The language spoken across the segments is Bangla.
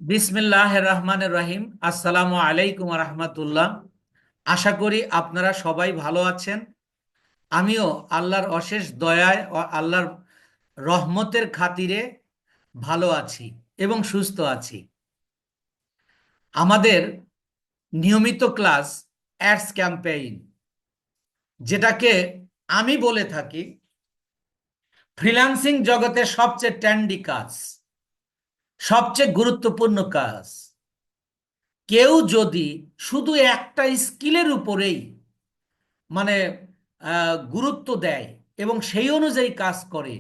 বিসমিল্লাহ রহমানের রহিম। আসসালামু আলাইকুম রহমতুল্লাহ। আশা করি আপনারা সবাই ভালো আছেন। আমিও আল্লাহর অশেষ দয়ায় ও আল্লাহর রহমতের খাতিরে ভালো আছি এবং সুস্থ আছি। আমাদের নিয়মিত ক্লাস অ্যাডস ক্যাম্পেইন, যেটাকে আমি বলে থাকি ফ্রিল্যান্সিং জগতের সবচেয়ে ট্রেন্ডি কাজ, সবচেয়ে গুরুত্বপূর্ণ কাজ। কেউ যদি শুধু একটা স্কিলের উপরেই মানে গুরুত্ব দেয় এবং সেই অনুযায়ী কাজ করে,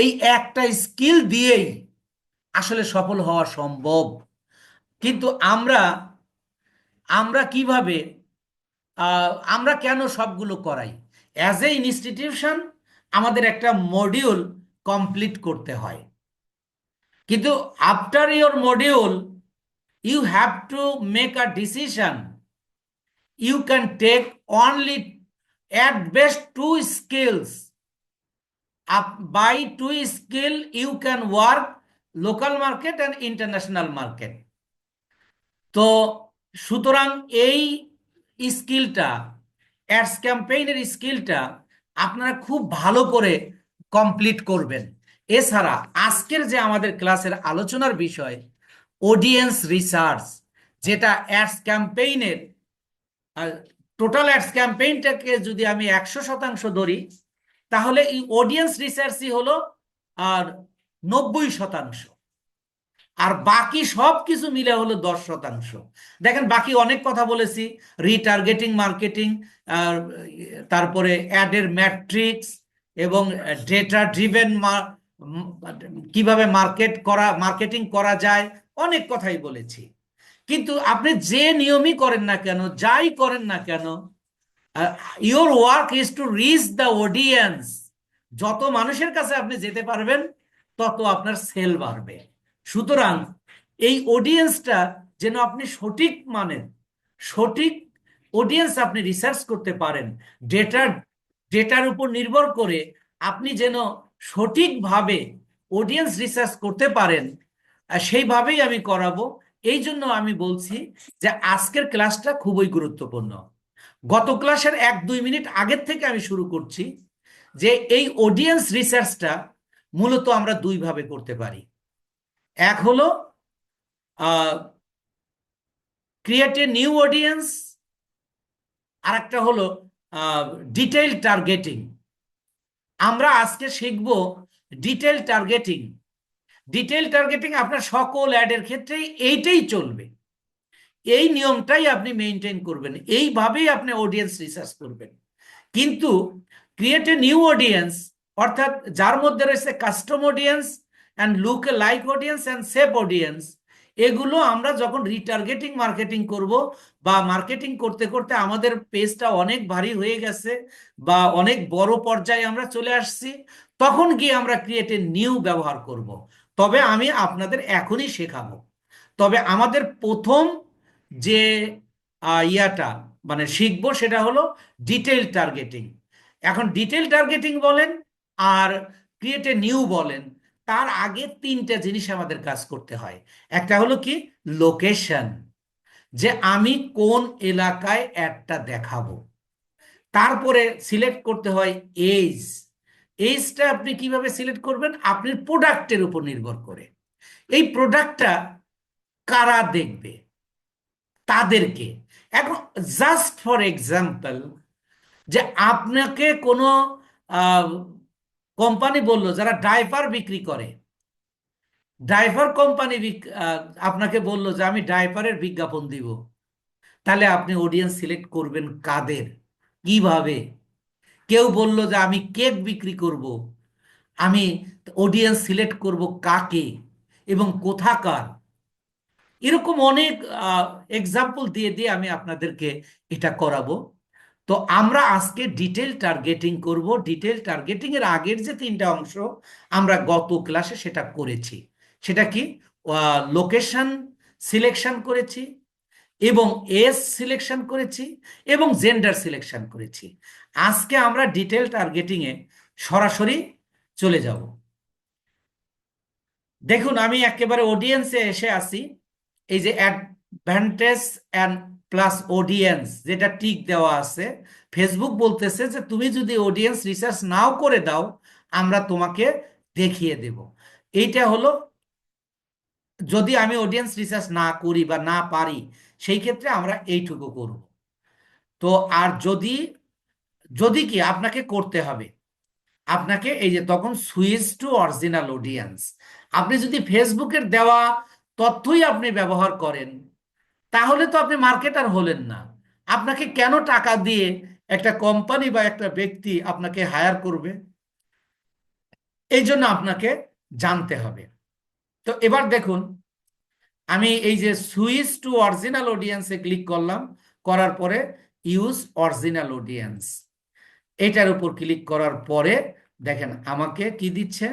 এই একটা স্কিল দিয়েই আসলে সফল হওয়া সম্ভব। কিন্তু আমরা আমরা কিভাবে আমরা কেন সবগুলো করাই? অ্যাজ এ ইনস্টিটিউশন আমাদের একটা মডিউল কমপ্লিট করতে হয়, কিন্তু after your module you have to make a decision. You can take only at best two skills. By two skill you can work local market and international market. তো সুতরাং এই স্কিলটা, অ্যাডস ক্যাম্পেইনের স্কিলটা আপনারা খুব ভালো করে কমপ্লিট করবেন। এছাড়া আজকের যে আমাদের ক্লাসের আলোচনার বিষয় অডিয়েন্স রিসার্চ, যেটা অ্যাডস ক্যাম্পেইনের টোটাল অ্যাডস ক্যাম্পেইনটাকে যদি আমি 100% ধরি, তাহলে এই অডিয়েন্স রিসার্চই হলো আর 90%, আর বাকি সব কিছু মিলে হলো 10%। দেখেন, বাকি অনেক কথা বলেছি, রিটার্গেটিং মার্কেটিং, তারপরে অ্যাডের ম্যাট্রিক্স এবং ডেটা ড্রিভেন কিভাবে মার্কেটিং করা যায়, অনেক কথাই বলেছি। কিন্তু আপনি যে নিয়মই করেন না কেন, যাই করেন না কেন, your work is to reach the audience. যত মানুষের কাছে আপনি যেতে পারবেন তত আপনার সেল বাড়বে। সুতরাং এই অডিয়েন্সটা যেন আপনি সঠিক মানের, সঠিক অডিয়েন্স আপনি রিসার্চ করতে পারেন, ডেটার উপর নির্ভর করে আপনি যেন সঠিকভাবে অডিয়েন্স রিসার্চ করতে পারেন, সেইভাবেই আমি করাবো। এই জন্য আমি বলছি যে আজকের ক্লাসটা খুবই গুরুত্বপূর্ণ। গত ক্লাসের 1-2 মিনিট আগের থেকে আমি শুরু করছি যে এই অডিয়েন্স রিসার্চটা মূলত আমরা দুইভাবে করতে পারি। এক হলো ক্রিয়েট এ নিউ অডিয়েন্স, আর একটা হলো ডিটেইল টার্গেটিং। আমরা আজকে শিখব ডিটেইল টার্গেটিং। ডিটেইল টার্গেটিং আপনার সকল অ্যাডের ক্ষেত্রেই এইটাই চলবে, এই নিয়মটাই আপনি মেনটেন করবেন, এইভাবেই আপনি অডিয়েন্স রিসার্চ করবেন। কিন্তু ক্রিয়েট এ নিউ অডিয়েন্স, অর্থাৎ যার মধ্যে রয়েছে custom audience and look A like audience and save audience, এগুলো আমরা যখন রিটার্গেটিং মার্কেটিং করব বা মার্কেটিং করতে করতে আমাদের পেজটা অনেক ভারী হয়ে গেছে বা অনেক বড় পর্যায়ে আমরা চলে আসছি, তখন গিয়ে আমরা ক্রিয়েট এ নিউ ব্যবহার করব। তবে আমি আপনাদের এখনই শেখাবো। তবে আমাদের প্রথম যে ইয়াটা শিখবো সেটা হলো ডিটেইল টার্গেটিং। এখন ডিটেইল টার্গেটিং বলেন আর ক্রিয়েট এ নিউ বলেন, তার আগে তিনটা জিনিস আমাদের কাজ করতে হয়। একটা হলো কি, লোকেশন, যে আমি কোন এলাকায় অ্যাডটা দেখাবো। তারপরে সিলেক্ট করতে হয় এজ। এজটা আপনি কিভাবে সিলেক্ট করবেন? আপনার প্রোডাক্টের উপর নির্ভর করে। এই প্রোডাক্টটা কারা দেখবে, তাদেরকে। এখন জাস্ট ফর এক্সাম্পল, যে আপনাকে কোনো কোম্পানি বলল যারা ডাইপার বিক্রি করে, ডাইপার কোম্পানি আপনাকে বলল যে আমি ডাইপারের বিজ্ঞাপন দিব, তাহলে আপনি অডিয়েন্স সিলেক্ট করবেন কাদের, কিভাবে? কেউ বলল যে আমি কেক বিক্রি করব, আমি অডিয়েন্স সিলেক্ট করব কাকে এবং কোথাকার। এরকম অনেক এক্সাম্পল দিয়ে দিয়ে আমি আপনাদেরকে এটা করাবো। তো আমরা আজকে ডিটেল টার্গেটিং করব। ডিটেল টার্গেটিং এর আগের যে তিনটা অংশ আমরা গত ক্লাসে সেটা করেছি। সেটা কি? লোকেশন সিলেকশন করেছি এবং এজ সিলেকশন করেছি এবং জেন্ডার সিলেকশন করেছি। আজকে আমরা ডিটেল টার্গেটিং এ সরাসরি চলে যাব। দেখুন আমি একেবারে অডিয়েন্সে এসে আসি। এই যে অ্যাডভান্টেজ অ্যান্ড প্লাস অডিয়েন্স যেটা টিক দেওয়া আছে, ফেসবুক বলতেছে যে তুমি যদি অডিয়েন্স রিসার্চ নাও করে দাও আমরা তোমাকে দেখিয়ে দেব। এইটা হলো যদি আমি অডিয়েন্স রিসার্চ না করি বা না পারি, সেই ক্ষেত্রে আমরা এইটুকু করব। তো আর যদি যদি কি আপনাকে করতে হবে, আপনাকে এই যে তখন সুইচ টু অরিজিনাল অডিয়েন্স। আপনি যদি ফেসবুকের দেওয়া তথ্যই আপনি ব্যবহার করেন তাহলে তো আপনি মার্কেটার হলেন না। আপনাকে কেন টাকা দিয়ে একটা কোম্পানি বা একটা ব্যক্তি আপনাকে হায়ার করবে? এই জন্য আপনাকে জানতে হবে। তো এবার দেখুন আমি এই যে সুইচ টু অরিজিনাল অডিয়েন্সে ক্লিক করলাম, করার পরে ইউজ অরিজিনাল অডিয়েন্স এটার উপর ক্লিক করার পরে দেখেন আমাকে কি দিচ্ছে।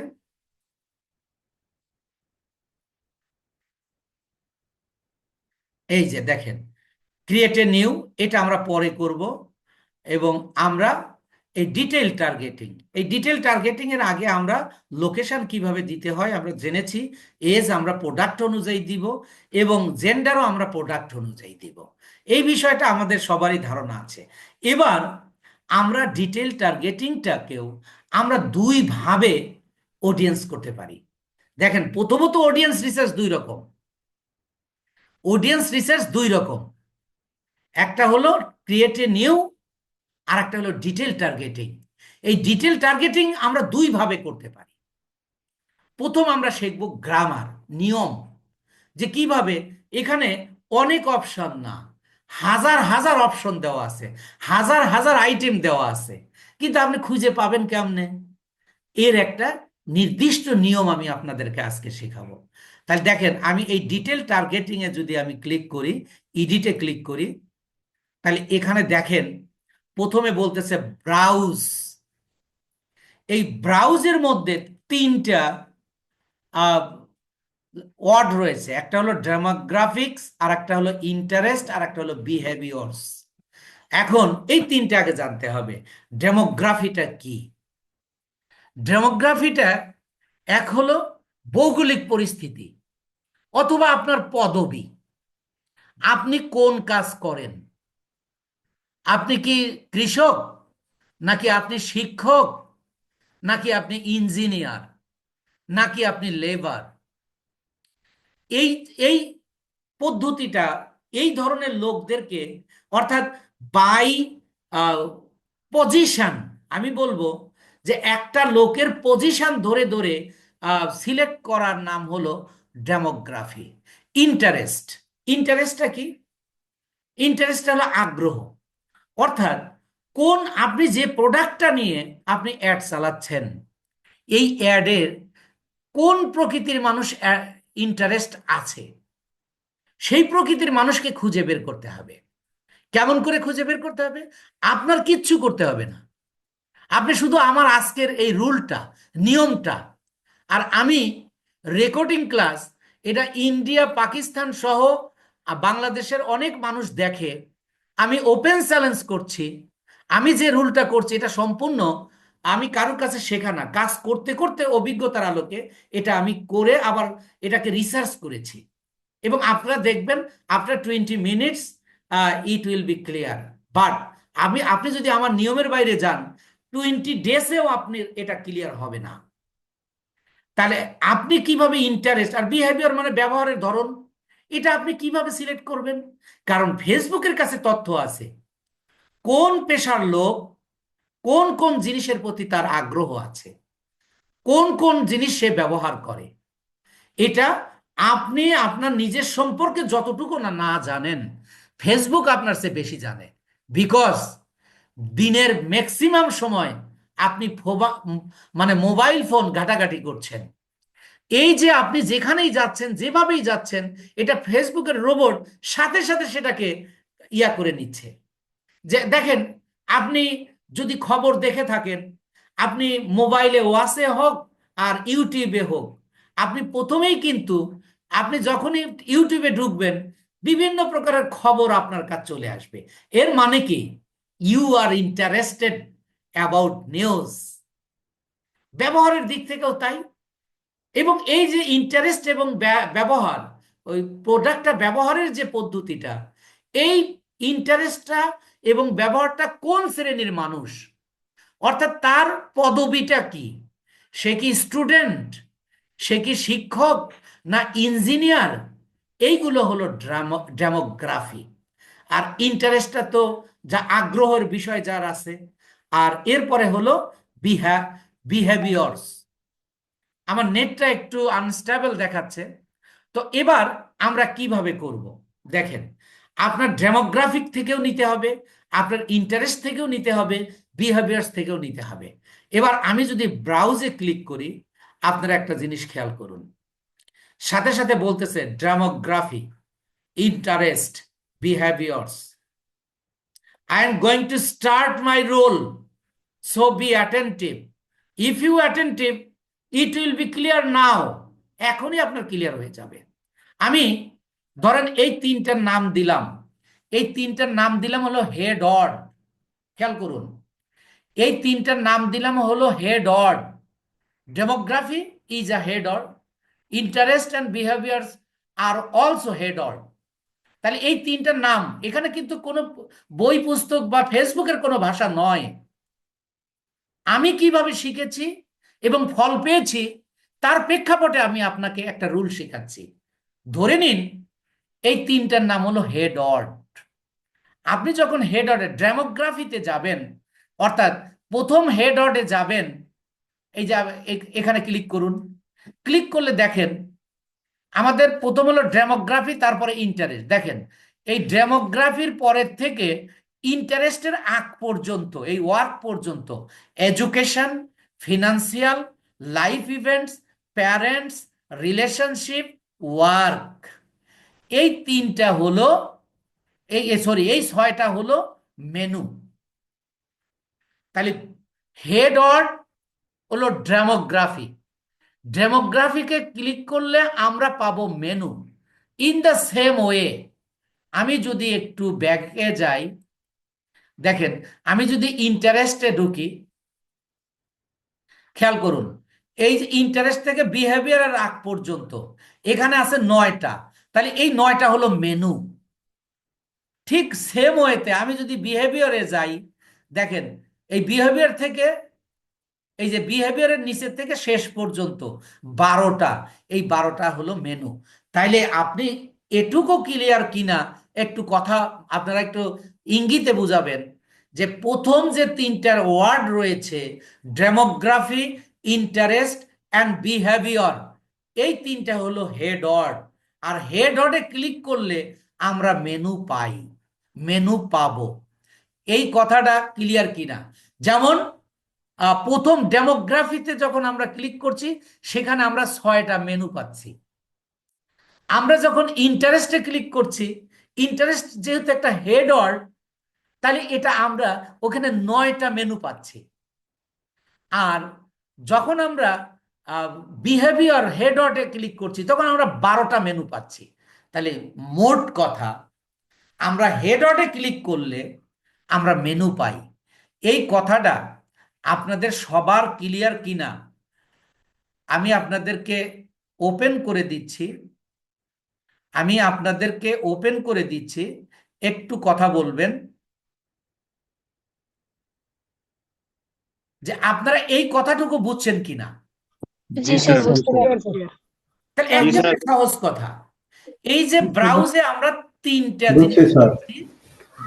এই যে দেখেন ক্রিয়েট এ নিউ, এটা আমরা পরে করব। এবং আমরা এই ডিটেল টার্গেটিং, এই ডিটেল টার্গেটিং এর আগে আমরা লোকেশন কিভাবে দিতে হয় আমরা জেনেছি। এজ আমরা প্রোডাক্ট অনুযায়ী দিব এবং জেন্ডারও আমরা প্রোডাক্ট অনুযায়ী দিব। এই বিষয়টা আমাদের সবারই ধারণা আছে। এবার আমরা ডিটেল টার্গেটিংটাকেও আমরা দুই ভাবে অডিয়েন্স করতে পারি। দেখেন প্রথমত অডিয়েন্স রিসার্চ দুই রকম। অডিয়েন্স রিসার্চ দুই রকম, একটা হলো ক্রিয়েট এ নিউ, আর একটা হলো ডিটেল টার্গেটিং। এই ডিটেল টার্গেটিং আমরা দুই ভাবে করতে পারি। প্রথম আমরা শিখব গ্রামার, নিয়ম, যে কিভাবে এখানে অনেক অপশন না, হাজার হাজার অপশন দেওয়া আছে, হাজার হাজার আইটেম দেওয়া আছে, কিন্তু আপনি খুঁজে পাবেন কেমনে? এর একটা নির্দিষ্ট নিয়ম আমি আপনাদেরকে আজকে শেখাবো। তাহলে দেখেন আমি এই ডিটেল টার্গেটিং এ যদি আমি ক্লিক করি, ইডিটে ক্লিক করি, তাহলে এখানে দেখেন প্রথমে বলতেছে ব্রাউজ। এই ব্রাউজের মধ্যে তিনটা ওয়ার্ড রয়েছে, একটা হলো ডেমোগ্রাফিক্স, আর একটা হলো ইন্টারেস্ট, আর একটা হলো বিহেভিয়ার্স। এখন এই তিনটা আগে জানতে হবে। ডেমোগ্রাফিটা কি? ডেমোগ্রাফিটা এক হলো ভৌগোলিক পরিস্থিতি অথবা আপনার পদবি, আপনি কোন কাজ করেন, আপনি কি কৃষক, নাকি আপনি শিক্ষক, নাকি আপনি ইঞ্জিনিয়ার, নাকি আপনি লেবার। এই এই পদ্ধতিটা এই ধরনের লোকদেরকে, অর্থাৎ বাই পজিশন, আমি বলবো যে একটা লোকের পজিশন ধরে ধরে সিলেক্ট করার নাম হলো ডেমোগ্রাফি। ইন্টারেস্ট, ইন্টারেস্টটা কি? ইন্টারেস্ট হলো আগ্রহ, অর্থাৎ কোন আপনি যে প্রোডাক্টটা নিয়ে আপনি অ্যাড চালাচ্ছেন, এই অ্যাডের কোন প্রকৃতির মানুষ ইন্টারেস্ট আছে, সেই প্রকৃতির মানুষকে খুঁজে বের করতে হবে। কেমন করে খুঁজে বের করতে হবে? আপনার কিচ্ছু করতে হবে না, আপনি শুধু আমার আজকের এই রুলটা, নিয়মটা, আর আমি রেকর্ডিং ক্লাস, এটা ইন্ডিয়া পাকিস্তান সহ বাংলাদেশের অনেক মানুষ দেখে। আমি ওপেন চ্যালেঞ্জ করছি, আমি যে রুলটা করছি এটা সম্পূর্ণ আমি কারোর কাছে শেখা না, কাজ করতে করতে অভিজ্ঞতার আলোকে এটা আমি করে আবার এটাকে রিসার্চ করেছি। এবং আপনারা দেখবেন after 20 minutes it will be clear. But আপনি যদি আমার নিয়মের বাইরে যান 20 ডেজেও আপনি এটা ক্লিয়ার হবে না। তাহলে আপনি কিভাবে ইন্টারেস্ট আর বিহেভিয়ার মানে ব্যবহারের ধরন, এটা আপনি কিভাবে সিলেক্ট করবেন? কারণ ফেসবুকের কাছে তথ্য আছে কোন পেশার লোক কোন কোন জিনিসের প্রতি তার আগ্রহ আছে, কোন কোন জিনিস সে ব্যবহার করে। এটা আপনি আপনার নিজের সম্পর্কে যতটুকু না না জানেন, ফেসবুক আপনার চেয়ে বেশি জানে। বিকজ দিনের ম্যাক্সিমাম সময় আপনি মানে মোবাইল ফোন ঘাটাঘাটি করছেন। এই যে আপনি যেখানেই যাচ্ছেন যেভাবেই যাচ্ছেন, এটা ফেসবুকের রোবট সাথে সাথে সেটাকে ইয়া করে নিচ্ছে। যে দেখেন আপনি যদি খবর দেখে থাকেন, আপনি মোবাইলে ওয়াসে হোক আর ইউটিউবে হোক, আপনি প্রথমেই কিন্তু আপনি যখনই ইউটিউবে ঢুকবেন বিভিন্ন প্রকারের খবর আপনার কাছে চলে আসবে। এর মানে কি? You are interested about news. ব্যবহারের দিক থেকেও তাই। এবং এই যে ইন্টারেস্ট এবং ব্যবহার, ওই প্রোডাক্টটা ব্যবহারের যে পদ্ধতিটা, এই ইন্টারেস্টটা এবং ব্যবহারটা কোন শ্রেণীর মানুষ, অর্থাৎ তার পদবিটা কি, সে কি স্টুডেন্ট, সে কি শিক্ষক, না ইঞ্জিনিয়ার, এইগুলো হলো ডেমোগ্রাফি। আর ইন্টারেস্টটা তো যা আগ্রহের বিষয় যার আছে। আর এরপরে হলো বিহেভিয়র্স। আমার নেটটা একটু আনস্টেবল দেখাচ্ছে, তো এবার আমরা কিভাবে করব দেখেন। আপনার ডেমোগ্রাফিক থেকেও নিতে হবে, আপনার ইন্টারেস্ট থেকেও নিতে হবে, বিহেভিয়ার্স থেকেও নিতে হবে। এবার আমি যদি ব্রাউজে ক্লিক করি, আপনারা একটা জিনিস খেয়াল করুন, সাথে সাথে বলতেছে demography, interest, behaviours. I am going to start my role, so be attentive. If you attentive, it will be clear now. এখনই আপনার ক্লিয়ার হয়ে যাবে। আমি ধরেন এই তিনটার নাম দিলাম, এই তিনটার নাম দিলাম হলো হেড অড। খেয়াল করুন, এই তিনটার নাম দিলাম হলো head odd. Demography is a head odd, interest and behaviours are also head odd. তাহলে এই তিনটার নাম, এখানে কিন্তু কোনো বই পুস্তক বা ফেসবুকের কোনো ভাষা নয়। আমি কিভাবে শিখেছি এবং ফল পেয়েছি তার প্রেক্ষাপটে আমি আপনাকে একটা রুল শেখাচ্ছি। ধরে নিন এই তিনটার নাম হলো হেড অড। আপনি যখন হেড অডে ডেমোগ্রাফিতে যাবেন, অর্থাৎ প্রথম হেড অডে যাবেন, এই যে এখানে ক্লিক করুন। ক্লিক করলে দেখেন আমাদের প্রথম হলো ডেমোগ্রাফি, তারপরে ইন্টারেস্ট। দেখেন এই ডেমোগ্রাফির পরের থেকে ইন্টারেস্টের আগ পর্যন্ত, এই ওয়ার্ক পর্যন্ত, education, financial, life events, parents, relationship, work, এই তিনটা হলো এই ছয়টা হলো মেনু। তাহলে হেড অড হলো ডেমোগ্রাফি। ডেমোগ্রাফিকে ক্লিক করলে আমরা পাবো menu. In the same way আমি যদি একটু ব্যাকে যাই, দেখেন আমি যদি ইন্টারেস্টে ঢুকি, খেয়াল করুন এই যে ইন্টারেস্ট থেকে বিহেভিয়ারের আগ পর্যন্ত এখানে আছে 9টা। তাহলে এই 9টা হলো মেনু। ঠিক সেম ওয়েতে আমি যদি বিহেভিয়ারে যাই, দেখেন এই বিহেভিয়ার থেকে, এই যে বিহেভিয়ারের নিচের থেকে শেষ পর্যন্ত 12টা, এই 12টা হলো মেনু। তাইলে আপনি এটুকু ক্লিয়ার কিনা একটু কথা আপনারা একটু ইঙ্গিতে বুঝাবেন, যে প্রথম যে তিনটার ওয়ার্ড রয়েছে ডেমোগ্রাফি, ইন্টারেস্ট অ্যান্ড বিহেভিয়ার, এই তিনটা হলো হেড ওয়ার্ড। আর হেড ওয়ার্ডে ক্লিক করলে আমরা মেনু পাই, মেনু পাবো। এই কথাটা ক্লিয়ার কিনা? যেমন প্রথম ডেমোগ্রাফিতে যখন আমরা ক্লিক করছি সেখানে আমরা 6টা মেনু পাচ্ছি। আমরা যখন ইন্টারেস্টে ক্লিক করছি, ইন্টারেস্ট যেহেতু একটা হেড ওয়ার্ড, তাহলে এটা আমরা ওখানে 9টা মেনু পাচ্ছি। আর যখন আমরা বিহেভিয়ার হেড ওয়ার্ডে ক্লিক করছি তখন আমরা 12টা মেনু পাচ্ছি। তাহলে মোট কথা আমরা হেড ওয়ার্ডে ক্লিক করলে আমরা মেনু পাই। এই কথাটা আপনাদের সবার ক্লিয়ার কিনা আমি আপনাদেরকে ওপেন করে দিচ্ছি, আমি আপনাদেরকে ওপেন করে দিচ্ছি, একটু কথা বলবেন যে আপনারা এই কথাটুকু বুঝছেন কিনা। জি স্যার, বুঝতে পারছি। তাহলে একদম সহজ কথা, এই যে ব্রাউজে আমরা তিনটা বুঝছি জিনিস স্যার। পাচ্ছি,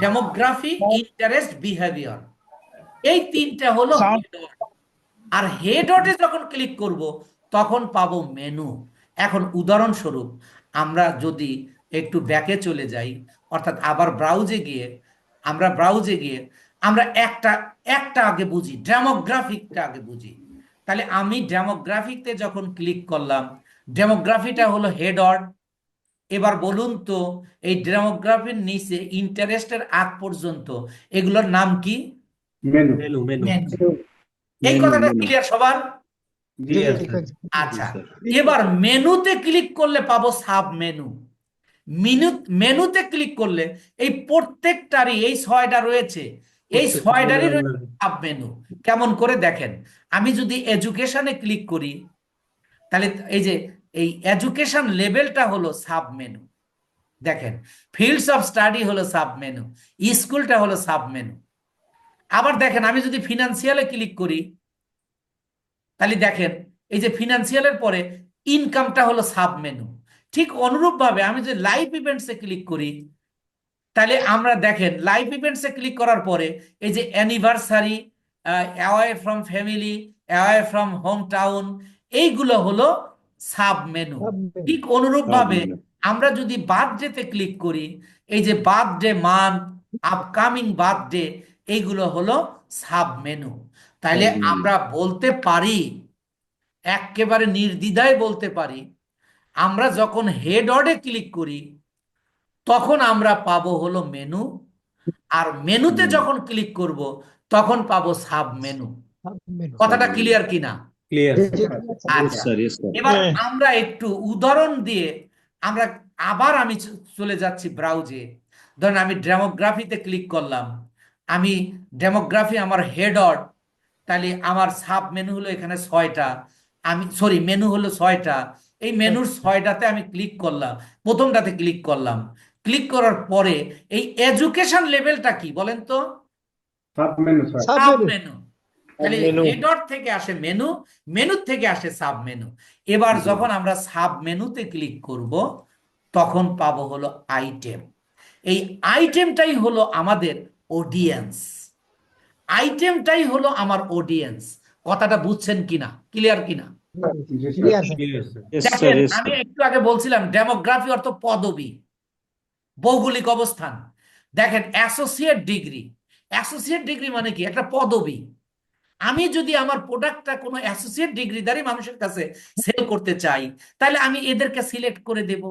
ডেমোগ্রাফি, ইন্টারেস্ট, বিহেভিয়ার, এই তিনটা হলো হেড ওয়ার্ড। আর হেড ওয়ার্ডে যখন ক্লিক করব তখন পাবো মেনু। এখন উদাহরণস্বরূপ আমরা যদি একটু ব্যাকে চলে যাই, অর্থাৎ আবার ব্রাউজে গিয়ে আমরা একটা একটা আগে বুঝি, ডেমোগ্রাফিকটা আগে বুঝি। তাহলে আমি ডেমোগ্রাফিকতে যখন ক্লিক করলাম, ডেমোগ্রাফিটা হলো হেড ওয়ার্ড। এবার বলুন তো এই ডেমোগ্রাফির নিচে ইন্টারেস্টের আগ পর্যন্ত এগুলোর নাম কি? মেনু। মেনু। এই কথাটা ক্লিয়ার সবার? আচ্ছা, এবার মেনুতে ক্লিক করলে পাবো সাব মেনু। মেনুতে ক্লিক করলে এই প্রত্যেকটারই, এই 6টা রয়েছে, এই 6টারই রয়েছে সাব মেনু। কেমন করে দেখেন, আমি যদি এডুকেশনে ক্লিক করি, তাহলে এই যে এই এডুকেশন লেভেলটা হলো সাব মেনু। দেখেন, ফিল্ডস অফ স্টাডি হলো সাব মেনু, স্কুলটা হলো সাব মেনু। আবার দেখেন, আমি যদি ফিনান্সিয়ালে ক্লিক করি, তাহলে দেখেন এই যে ফিনান্সিয়ালের পরে ইনকামটা হলো সাব মেনু। ঠিক অনুরূপভাবে আমি যদি লাইফ ইভেন্টসে ক্লিক করি, তাহলে আমরা দেখেন লাইফ ইভেন্টসে ক্লিক করার পরে এই যে anniversary, away from family, away from home town, এইগুলো হলো সাব মেনু। ঠিক অনুরূপভাবে আমরা যদি বার্থডেতে ক্লিক করি, এই যে বার্থডে মান্থ, আপকামিং বার্থডে, এইগুলো হলো সাব মেনু। তাহলে আমরা বলতে পারি, একেবারে নির্দ্বিধায় বলতে পারি, আমরা যখন হেড অর্ডে ক্লিক করি তখন আমরা পাবো হলো মেনু, আর মেনুতে যখন ক্লিক করব তখন পাবো সাব মেনু। কথাটা ক্লিয়ার কিনা? ক্লিয়ার আচ্ছা, স্যার, ইয়েস স্যার। এবার আমরা একটু উদাহরণ দিয়ে আমরা আবার আমি চলে যাচ্ছি ব্রাউজে। ধরেন আমি ডেমোগ্রাফিতে ক্লিক করলাম, আমি ডেমোগ্রাফি আমার হেড অর্ড, তাহলে আমার সাব মেনু হলো এখানে 6টা, আমি সরি মেনু হলো 6টা। এই মেনুর 6টাতে আমি ক্লিক করলাম, প্রথমটাতে ক্লিক করলাম। ক্লিক করার পরে এই এডুকেশন লেভেলটা কি বলেন তো? Sub menu sir. Sub menu. তাহলে মেনু। হেডার থেকে আসে মেনু, মেনু থেকে আসে সাব মেনু। এবার যখন আমরা সাব মেনুতে ক্লিক করব তখন পাবো হলো আইটেম। এই আইটেমটাই হলো আমাদের অডিয়েন্স, আইটেমটাই হলো আমার অডিয়েন্স। কথাটা বুঝছেন কিনা, ক্লিয়ার কিনা? ক্লিয়ার স্যার, ইয়েস স্যার, দেখেন, ইয়েস আমি স্যার। একটু আগে বলছিলাম ডেমোগ্রাফি অর্থ পদবি, ভৌগোলিক অবস্থান। দেখেন অ্যাসোসিয়েট ডিগ্রি, অ্যাসোসিয়েট ডিগ্রি মানে কি? একটা পদবি। আমি যদি আমার প্রোডাক্টটা কোনো অ্যাসোসিয়েট ডিগ্রিধারী মানুষের কাছে সেল করতে চাই, তাহলে আমি এদেরকে সিলেক্ট করে দেব।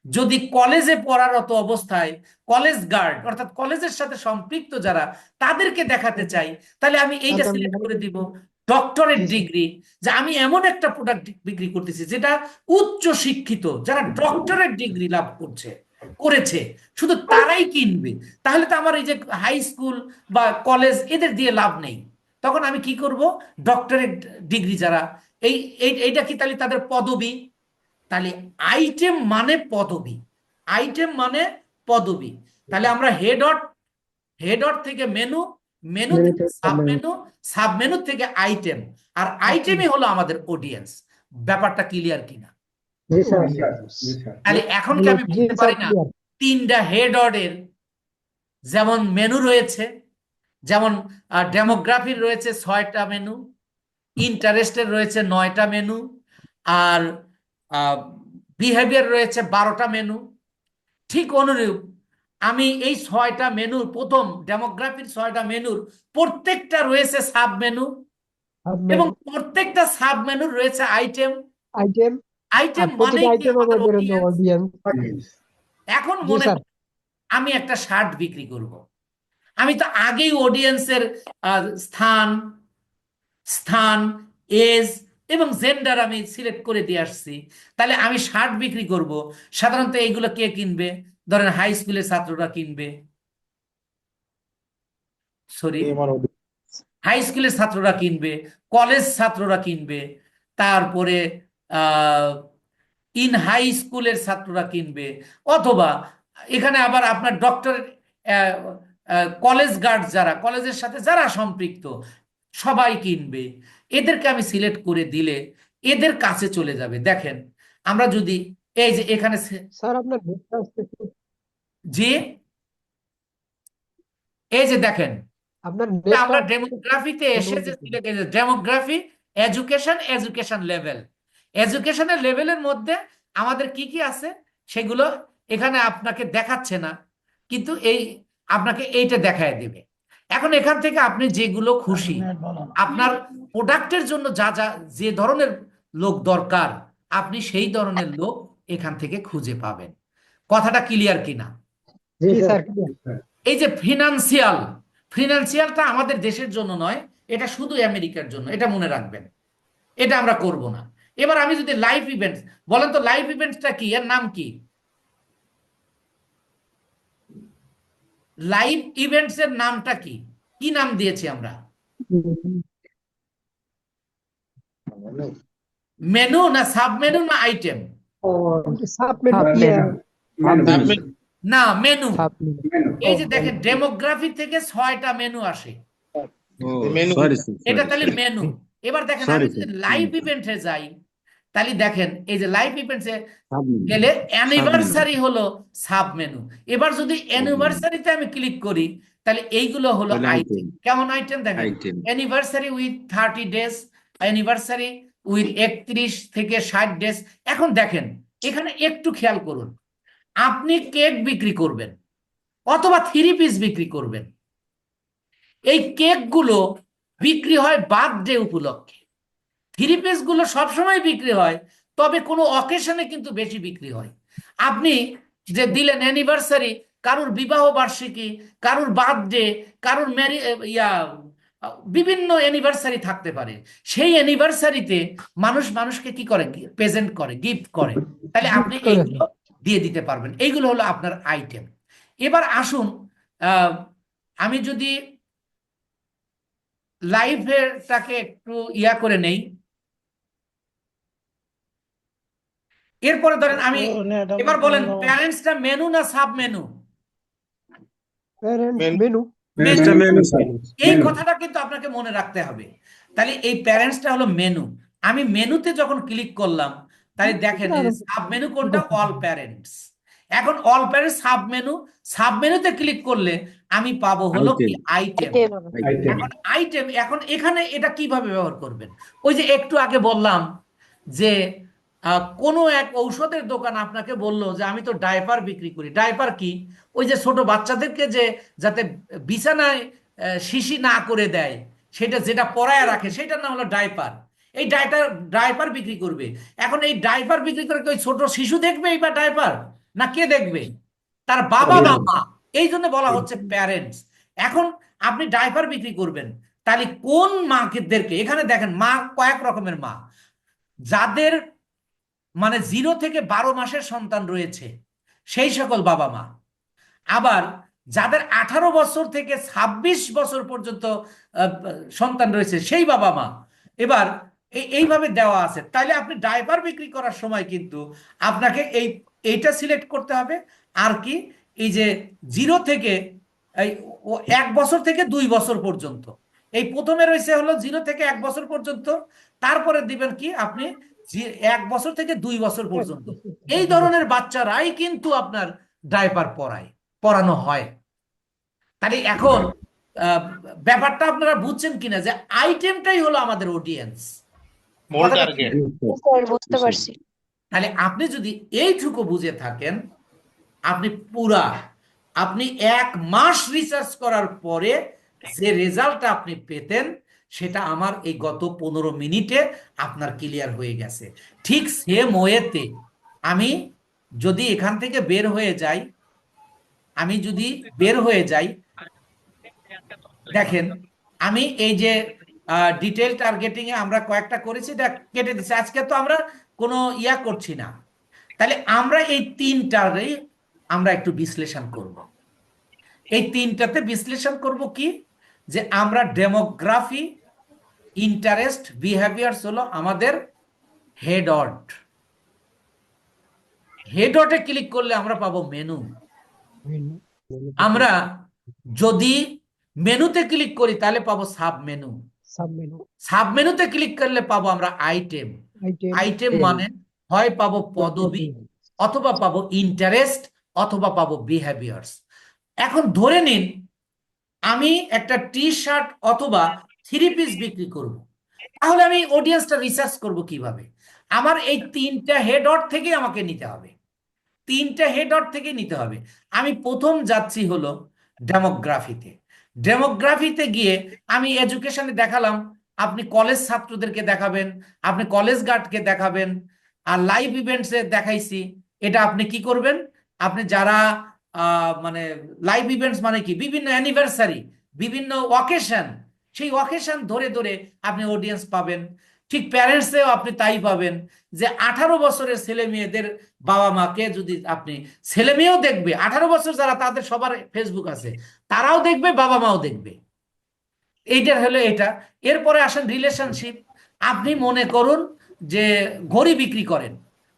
যদি কলেজে পড়ারত অবস্থায় কলেজ গার্ড অর্থাৎ কলেজের সাথে সম্পৃক্ত যারা, তাদেরকে দেখাতে চাই, তাহলে আমি এইটা সিলেক্ট করে দিব। ডক্টরেট ডিগ্রি, যে আমি এমন একটা প্রোডাক্ট বিক্রি করতেছি যেটা উচ্চ শিক্ষিত যারা ডক্টরেট ডিগ্রি লাভ করেছে শুধু তারাই কিনবে, তাহলে তো আমার এই যে হাই স্কুল বা কলেজ এদের দিয়ে লাভ নেই। তখন আমি কি করব? ডক্টরেট ডিগ্রি যারা, এই এইটা কি তাহলে তাদের পদবি? তাহলে আইটেম মানে পদবি, আইটেম মানে পদবি। তাহলে আমরা হেড অর থেকে মেনু, মেনু থেকে সাব মেনু, সাব মেনু থেকে আইটেম, আর আইটেমই হলো আমাদের অডিয়েন্স। ব্যাপারটা ক্লিয়ার কিনা? তাহলে এখন কি আমি বলতে পারি না 3টা হেড অর্ডের যেমন মেনু রয়েছে, যেমন ডেমোগ্রাফির রয়েছে 6টা মেনু, ইন্টারেস্টের রয়েছে 9টা মেনু, আর বিহেভিয়ার রয়েছে 12টা মেনু। ঠিক অনুরূপ আমি এই 6টা মেনুর, প্রথম ডেমোগ্রাফির 6টা মেনুর প্রত্যেকটা রয়েছে সাব মেনু, এবং প্রত্যেকটা সাব মেনুর রয়েছে আইটেম। আইটেম, আইটেম আর মানে প্রতিটা কি? আইটেম আমাদের আমাদের audience। অডিয়েন্স। এখন জি মনে স্যার। করি আমি একটা শার্ট বিক্রি করব, আমি তো আগেই অডিয়েন্সের স্থান, স্থান, এজ এবং জেন্ডার আমি সিলেক্ট করে দিয়ে আসছি। তাহলে আমি শার্ট বিক্রি করব, সাধারণত এইগুলো কে কিনবে? ধরেন হাই স্কুলের ছাত্ররা কিনবে, সরি, হাই স্কুলের ছাত্ররা কিনবে, কলেজ ছাত্ররা কিনবে, তারপরে ইন হাই স্কুলের ছাত্ররা কিনবে, অথবা এখানে আবার আপনার ডক্টর, কলেজ গার্ড যারা, কলেজের সাথে যারা সম্পৃক্ত সবাই কিনবে। এদেরকে আমি সিলেক্ট করে দিলে এদের কাছে চলে যাবে। দেখেন আমরা যদি এই যে এখানে স্যার আপনার নেটটা আসতেছে, যে এই যে দেখেন, আপনার নেটটা আমরা ডেমোগ্রাফিতে এসে যে ডেমোগ্রাফি, এডুকেশন, এডুকেশন লেভেল, এডুকেশনের লেভেলের মধ্যে আমাদের কি কি আছে সেগুলো এখানে আপনাকে দেখাচ্ছে না, কিন্তু এই আপনাকে এইটা দেখায় দেবে। এখন এখান থেকে আপনি যেগুলো খুশি, আপনার প্রোডাক্টের জন্য যা যা যে ধরনের লোক দরকার, আপনি সেই ধরনের লোক এখান থেকে খুঁজে পাবেন। কথাটা ক্লিয়ার কিনা? জি স্যার। এই যে ফিনান্সিয়াল, ফিনান্সিয়ালটা আমাদের দেশের জন্য নয়, এটা শুধু আমেরিকার জন্য, এটা মনে রাখবেন, এটা আমরা করব না। এবার আমি যদি লাইফ ইভেন্টস বলেন তো, লাইফ ইভেন্টসটা কি, এর নাম কি? লাইভ ইভেন্টস এর নামটা কি, কি নাম দিয়েছি আমরা? মেনু না সাব মেনু না আইটেম? সাব মেনু মেনু না, মেনু। সাব মেনু মেনু এই যে দেখেন ডেমোগ্রাফি থেকে 6টা মেনু আসে, সরি এটা তাহলে মেনু। এবার দেখেন আমি সরি যদি স্যার লাইভ ইভেন্টে যাই, তাহলে দেখেন এই যে লাইভ ইভেন্টে গেলে অ্যানিভার্সারি হলো সাব মেনু। এবার যদি অ্যানিভার্সারিতে আমি ক্লিক করি, তাহলে এইগুলো হলো তাহলে আইটেম। item। কেমন আইটেম দেখেন? Item anniversary with 30 days, anniversary with 31 থেকে 60 ডেজ। এখন দেখেন এখানে একটু খেয়াল করুন, আপনি কেক বিক্রি করবেন অথবা 3 পিস বিক্রি করবেন, এই কেকগুলো বিক্রি হয় বার্থডে উপলক্ষে। 3 পিস গুলো সবসময় বিক্রি হয়, তবে কোনো অকেশনে কিন্তু বেশি বিক্রি হয়। আপনি যে দিলেন অ্যানিভার্সারি, কারুর বিবাহ বার্ষিকী, কারুর বার্থডে, কারুর বিভিন্ন অ্যানিভার্সারি থাকতে পারে। সেই অ্যানিভার্সারিতে মানুষ মানুষকে কি করে, প্রেজেন্ট করে, গিফট করে, তাহলে আপনি করে এইগুলো দিয়ে দিতে পারবেন। এইগুলো হলো আপনার আইটেম। এবার আসুন, আমি যদি লাইভটাকে একটু করে নেই, এরপরে ধরেন আমি এবার বলেন প্যারেন্টসটা মেনু না sub menu? Menu menu sir এই মেনু কথাটা কিন্তু আপনাকে মনে রাখতে হবে। তাহলে এই প্যারেন্টসটা হলো মেনু। আমি মেনুতে যখন ক্লিক করলাম, তাহলে দেখেন এই সাব মেনু কোনটা, অল প্যারেন্টস। এখন all parents sub menu, sub মেনুতে ক্লিক করলে আমি পাবো হলো কি আইটেম। আইটেম এখন আইটেম, এখন এখানে এটা কিভাবে ব্যবহার করবেন? ওই যে একটু আগে বললাম যে কোনো এক ঔষধের দোকান আপনাকে বললো যে আমি তো ডাইপার বিক্রি করি। ডাইপার কি? ওই যে ছোট বাচ্চাদেরকে যে যাতে বিছানায় শিশি না করে দেয়, সেটা যেটা পরায় রাখে, সেটার নাম হলো ডাইপার। এই ডাইপার বিক্রি করবে। এখন এই ডাইপার বিক্রি করে কি ওই ছোট শিশু দেখবে এইবার ডাইপার? না, কে দেখবে? তার বাবা বা মা। এই জন্য বলা হচ্ছে প্যারেন্টস। এখন আপনি ডাইপার বিক্রি করবেন, তাহলে কোন মাদেরকে, এখানে দেখেন মা কয়েক রকমের মা। যাদের মানে 0 থেকে 12 মাসের সন্তান রয়েছে, সেই সকল বাবা মা। আবার যাদের 18 বছর থেকে 26 বছর পর্যন্ত সন্তান রয়েছে, সেই বাবা মা। এবার এইভাবে দেওয়া আছে। তাইলে আপনি ডাইপার বিক্রি করার সময় কিন্তু আপনাকে এইটা সিলেক্ট করতে হবে। আর কি, এই যে 0 থেকে এই 1 বছর থেকে 2 বছর পর্যন্ত, এই প্রথমে রয়েছে হলো 0 থেকে 1 বছর পর্যন্ত। তারপরে দিবেন কি আপনি 1 বছর থেকে 2 বছর পর্যন্ত। এই ধরনের বাচ্চারাই কিন্তু আপনার ডাইপার পড়ানো হয়। তাহলে এখন ব্যাপারটা আপনারা বুঝছেন কিনা যে আইটেমটাই হলো আমাদের অডিয়েন্স। বুঝতে পারছি। তাহলে আপনি যদি এইটুকু বুঝে থাকেন, আপনি আপনি 1 মাস রিসার্চ করার পরে যে রেজাল্টটা আপনি পেতেন, সেটা আমার এই গত 15 মিনিটে আপনার ক্লিয়ার হয়ে গেছে। ঠিক সেম ওয়েতে আমি যদি এখান থেকে বের হয়ে যাই, দেখেন আমি এই যে ডিটেল টার্গেটিং এ আমরা কয়েকটা করেছি, এটা কেটে দিচ্ছি। আজকে তো আমরা কোনো করছি না। তাহলে আমরা এই 3টারই আমরা একটু বিশ্লেষণ করব। এই 3টাতে বিশ্লেষণ করব কি, যে আমরা ডেমোগ্রাফি, ইন্টারেস্ট, বিহেভিয়ার্স হলো আমাদের হেডটে ক্লিক করলে আমরা পাবো মেনু। আমরা যদি মেনুতে ক্লিক করি তাহলে পাবো সাব মেনু। সাব মেনুতে ক্লিক করলে পাবো আমরা আইটেম। আইটেম মানে হয় পাবো পদবি, অথবা পাবো ইন্টারেস্ট, অথবা পাবো বিহেভিয়ার্স। এখন ধরে নিন আমি একটা টি শার্ট অথবা 3 পিস বিক্রি করব, তাহলে আমি অডিয়েন্সটা রিসার্চ করব কিভাবে? আমার এই 3টা হেডট থেকে আমাকে নিতে হবে। 3টা হেডট থেকে নিতে হবে। আমি প্রথম যাচ্ছি হলো ডেমোগ্রাফিতে। ডেমোগ্রাফিতে গিয়ে আমি এডুকেশনে দেখালাম, আপনি কলেজ ছাত্রদেরকে দেখাবেন, আপনি কলেজ গার্ডকে দেখাবেন। আর লাইভ ইভেন্টসে দেখাইছি, এটা আপনি কি করবেন? আপনি যারা মানে লাইভ ইভেন্টস মানে কি, বিভিন্ন অ্যানিভার্সারি, বিভিন্ন অকেশন, সেই অকেশন ধরে ধরে আপনি অডিয়েন্স পাবেন। ঠিক প্যারেন্টসেও আপনি তাই পাবেন, যে 18 বছরের ছেলে মেয়েদের বাবা মাকে যদি আপনি, ছেলে মেয়েও দেখবে, 18 বছর যারা, তাদের সবার ফেসবুক আছে, তারাও দেখবে, বাবা মাও দেখবে। এইটার হলো এটা। এরপরে আসেন রিলেশনশিপ। আপনি মনে করুন যে ঘড়ি বিক্রি করেন,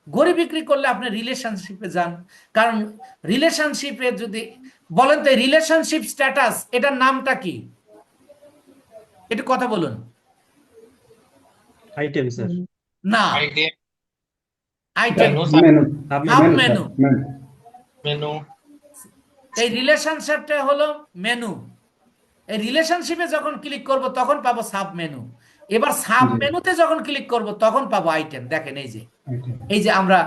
ঘড়ি বিক্রি করলে আপনি রিলেশনশিপে যান, কারণ রিলেশনশিপে যদি বলেন তো রিলেশনশিপ স্ট্যাটাস এটার নামটা কি, একটু কথা বলুন। আইটেম স্যার, না, item, item, menu, menu sub menu menu. Sir menu menu, এই রিলেশনশিপটা হলো মেনু। এই রিলেশনশিপে যখন ক্লিক করব তখন পাবো সাব মেনু। এবার সাব জি মেনুতে যখন ক্লিক করব তখন পাবো আইটেম। দেখেন এই যে আইটেম আমরা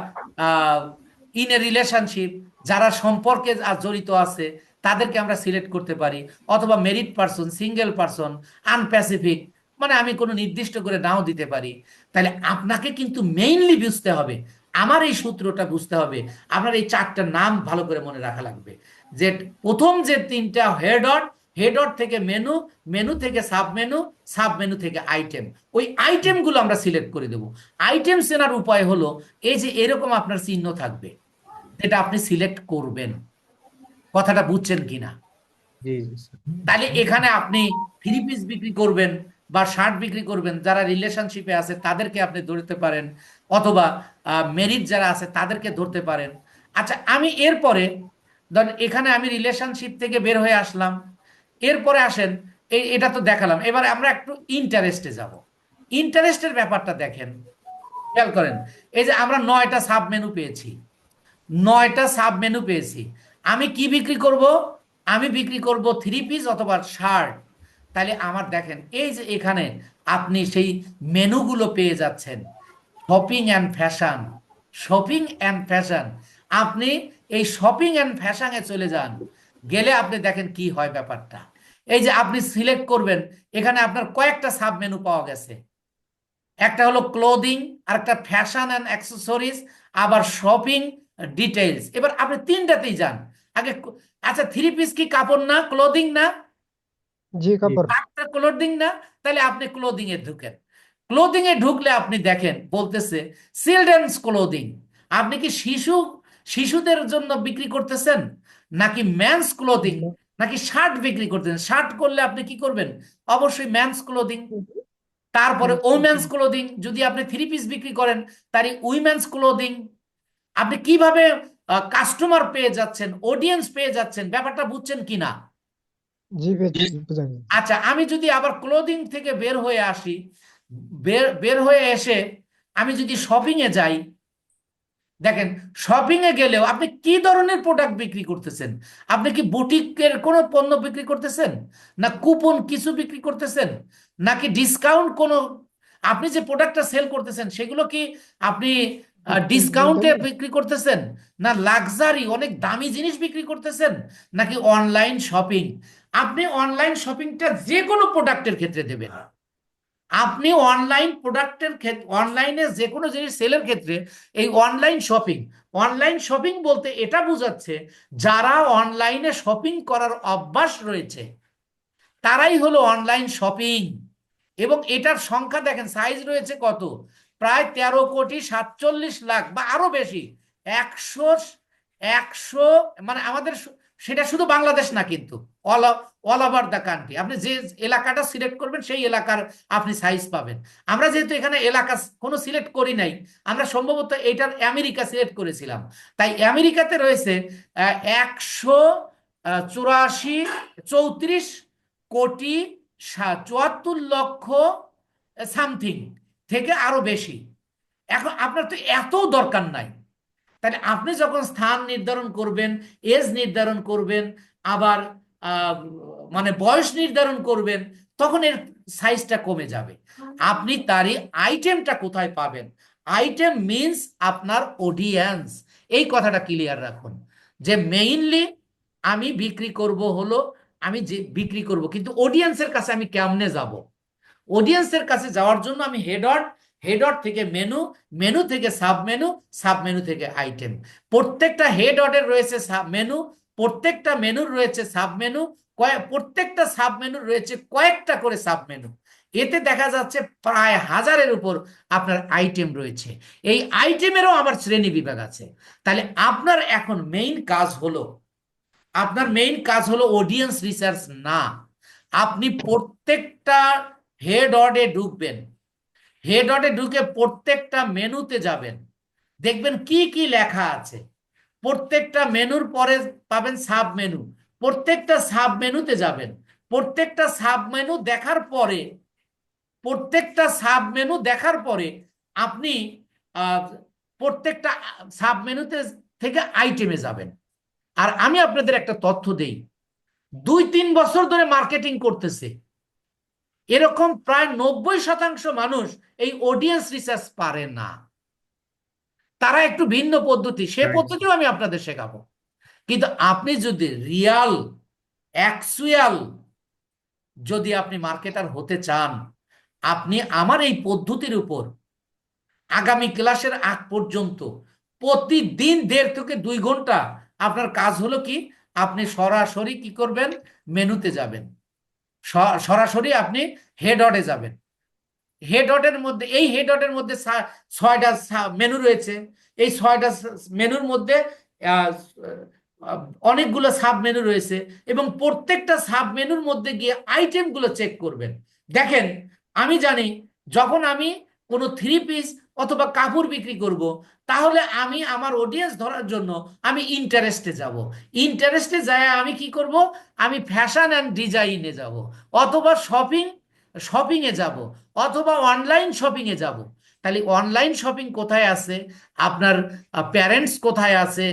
ইন এ রিলেশনশিপ যারা সম্পর্কে জড়িত আছে তাদেরকে আমরা সিলেক্ট করতে পারি, অথবা married person, single person, unspecific, মানে আমি কোনো নির্দিষ্ট করে নাও দিতে পারি। তাহলে আপনাকে কিন্তু মেইনলি বুঝতে হবে, আমার এই সূত্রটা বুঝতে হবে, আপনার এই চারটা নাম ভালো করে মনে রাখা লাগবে। যে প্রথম যে তিনটা হেড অন, হেড অন থেকে মেনু, মেনু থেকে সাব মেনু, সাব মেনু থেকে আইটেম, ওই আইটেমগুলো আমরা সিলেক্ট করে দেবো। আইটেম চেনার উপায় হলো এই যে এরকম আপনার চিহ্ন থাকবে, যেটা আপনি সিলেক্ট করবেন। কথাটা বুঝছেন কিনা? জি জি স্যার। তাহলে এখানে আপনি থ্রি পিস বিক্রি করবেন বা শার্ট বিক্রি করবেন, যারা রিলেশনশিপে আছে তাদেরকে আপনি ধরতে পারেন, অথবা মেরিট যারা আছে তাদেরকে ধরতে পারেন। আচ্ছা, আমি এরপরে ধরেন এখানে আমি রিলেশনশিপ থেকে বের হয়ে আসলাম, এরপরে আসেন এটা তো দেখালাম, এবারে আমরা একটু ইন্টারেস্টে যাব। ইন্টারেস্টের ব্যাপারটা দেখেন, খেয়াল করেন, এই যে আমরা 9টা সাব মেনু পেয়েছি, 9টা সাব মেনু পেয়েছি। আমি কি বিক্রি করব? আমি বিক্রি করব থ্রি পিস অথবা শার্ট। তাহলে আমার দেখেন এই যে এখানে আপনি সেই মেনুগুলো পেয়ে যাচ্ছেন, shopping and fashion, shopping and fashion. আপনি এই শপিং অ্যান্ড ফ্যাশনে চলে যান, গেলে আপনি দেখেন কি হয় ব্যাপারটা। এই যে আপনি সিলেক্ট করবেন, এখানে আপনার কয়েকটা সাব মেনু পাওয়া গেছে, একটা হলো ক্লোদিং, আর একটা ফ্যাশন অ্যান্ড অ্যাক্সেসরিজ, আবার শপিং ডিটেইলস। এবার আপনি তিনটাতেই যান আগে। আচ্ছা, থ্রি পিস কি কাপড় না, ক্লোদিং না? জি কাপড়। একটা ক্লোদিং না? তাহলে আপনি ক্লোদিং এ ঢুকেন। ক্লোদিং এ ঢুকলে আপনি দেখেন বলতেছে চিলড্রেন্স ক্লোদিং। আপনি কি শিশুদের জন্য বিক্রি করতেছেন, নাকি ম্যানস ক্লোদিং, নাকি শার্ট বিক্রি করতেছেন? শার্ট করলে আপনি কি করবেন? অবশ্যই ম্যানস ক্লোদিং। তারপরে উইমেন্স ক্লোদিং, যদি আপনি থ্রি পিস বিক্রি করেন তারই উইমেন্স ক্লোদিং। আপনি কিভাবে কাস্টমার পেয়ে যাচ্ছেন, অডিয়েন্স পেয়ে যাচ্ছেন, ব্যাপারটা বুঝছেন কিনা? জি বুঝা গেল। আচ্ছা, আমি যদি আবার ক্লোদিং থেকে বের হয়ে আসি, বের হয়ে এসে আমি যদি শপিং এ যাই, দেখেন শপিং এ গেলেও আপনি কি ধরনের প্রোডাক্ট বিক্রি করতেছেন? আপনি কি বুটিকের কোনো পণ্য বিক্রি করতেছেন, না কুপন কিছু বিক্রি করতেছেন, নাকি ডিসকাউন্ট কোনো? আপনি যে প্রোডাক্টটা সেল করতেছেন সেগুলো কি আপনি ডিসকাউন্টে বিক্রি করতেছেন, না লাক্সারি অনেক দামি জিনিস বিক্রি করতেছেন, নাকি অনলাইন শপিং? আপনি অনলাইন শপিংটা যে কোনো প্রোডাক্টের ক্ষেত্রে দেবেন। আপনি অনলাইন প্রোডাক্টের ক্ষেত্রে, অনলাইনে যে কোনো জিনিস সেলের ক্ষেত্রে এই অনলাইন শপিং, অনলাইন শপিং বলতে এটা বোঝাচ্ছে যারা অনলাইনে শপিং করার অভ্যাস রয়েছে তারাই হলো অনলাইন শপিং। এবং এটার সংখ্যা দেখেন সাইজ রয়েছে কত, প্রায় 13,47,00,000 বা আরো বেশি। 100 মানে আমাদের সেটা শুধু বাংলাদেশ না, কিন্তু all all over the country. আপনি যে এলাকাটা সিলেক্ট করবেন সেই এলাকার আপনি সাইজ পাবেন। আমরা যেহেতু এখানে এলাকা কোনো সিলেক্ট করি নাই, আমরা সম্ভবত এটার আমেরিকা সিলেক্ট করেছিলাম, তাই আমেরিকাতে রয়েছে 184,34,74,00,000 সামথিং থেকে আরো বেশি। এখন আপনার তো এত দরকার নাই। তাহলে আপনি যখন স্থান নির্ধারণ করবেন, এজ নির্ধারণ করবেন, আবার মানে বয়স নির্ধারণ করবেন, তখন এর সাইজটা কমে যাবে। আপনি তারই আইটেমটা কোথায় পাবেন? আইটেম মিনস আপনার অডিয়েন্স। এই কথাটা ক্লিয়ার রাখুন যে মেইনলি আমি বিক্রি করব হলো, আমি যে বিক্রি করব, কিন্তু অডিয়েন্সের কাছে আমি কেমনে যাব? অডিয়েন্সের কাছে যাওয়ার জন্য আমি হেডার, হেডার থেকে মেনু, মেনু থেকে সাব মেনু, সাব মেনু থেকে আইটেম। প্রত্যেকটা হেড অর্ডার রয়েছে সাব মেনু, প্রত্যেকটা মেনুর রয়েছে সাব মেনু, প্রত্যেকটা সাব মেনুর রয়েছে কয়েকটা করে সাব মেনু। এতে দেখা যাচ্ছে প্রায় 1000-এর উপর আপনার আইটেম রয়েছে। এই আইটেমেরও আবার শ্রেণী বিভাগ আছে। তাহলে আপনার এখন মেইন কাজ হলো, আপনার মেইন কাজ হলো অডিয়েন্স রিসার্চ না। আপনি প্রত্যেকটা হেড অর্ডে ঢুকবেন, হেড ডটে ঢুকে প্রত্যেকটা মেনুতে যাবেন, দেখবেন কি কি লেখা আছে। প্রত্যেকটা মেনুর পরে পাবেন সাব মেনু, প্রত্যেকটা সাব মেনুতে যাবেন। প্রত্যেকটা সাব মেনু দেখার পরে প্রত্যেকটা সাব মেনু দেখার পরে আপনি আহ, প্রত্যেকটা সাব মেনুতে থেকে আইটেমে যাবেন। আর আমি আপনাদের একটা তথ্য দেই, 2-3 বছর ধরে মার্কেটিং করতেছে এরকম প্রায় 90% মানুষ এই অডিয়েন্স রিসার্চ পারে না। তারা একটু ভিন্ন পদ্ধতি, সে Right. পদ্ধতিও আমি আপনাদের শেখাবো। কিন্তু আপনি যদি রিয়াল অ্যাকচুয়াল যদি আপনি মার্কেটার হতে চান, আপনি আমার এই পদ্ধতির উপর আগামী ক্লাসের আগ পর্যন্ত প্রতিদিন 1.5 থেকে 2 ঘন্টা আপনার কাজ হলো কি, আপনি সরাসরি কি করবেন, মেনুতে যাবেন, সরাসরি আপনি হেড অর্ডে যাবেন। হেড অর্ডের মধ্যে এই হেড অর্ডের মধ্যে 6টা মেনু রয়েছে। এই 6টা মেনুর মধ্যে আহ, আহ, অনেকগুলো সাব মেনু রয়েছে, এবং প্রত্যেকটা সাব মেনুর মধ্যে গিয়ে আইটেমগুলো চেক করবেন। দেখেন, আমি জানি যখন আমি কোনো 3 পিস অথবা কাপড় বিক্রি করব, তাহলে আমি আমার অডিয়েন্স ধরার জন্য আমি ইন্টারেস্টে যাব। ইন্টারেস্টে যায় আমি কি করব, আমি ফ্যাশন অ্যান্ড ডিজাইনে যাব, অথবা শপিংয়ে যাব, অথবা অনলাইন শপিংয়ে যাব। তাহলে অনলাইন শপিং কোথায় আছে, আপনার প্যারেন্টস কোথায় আছে,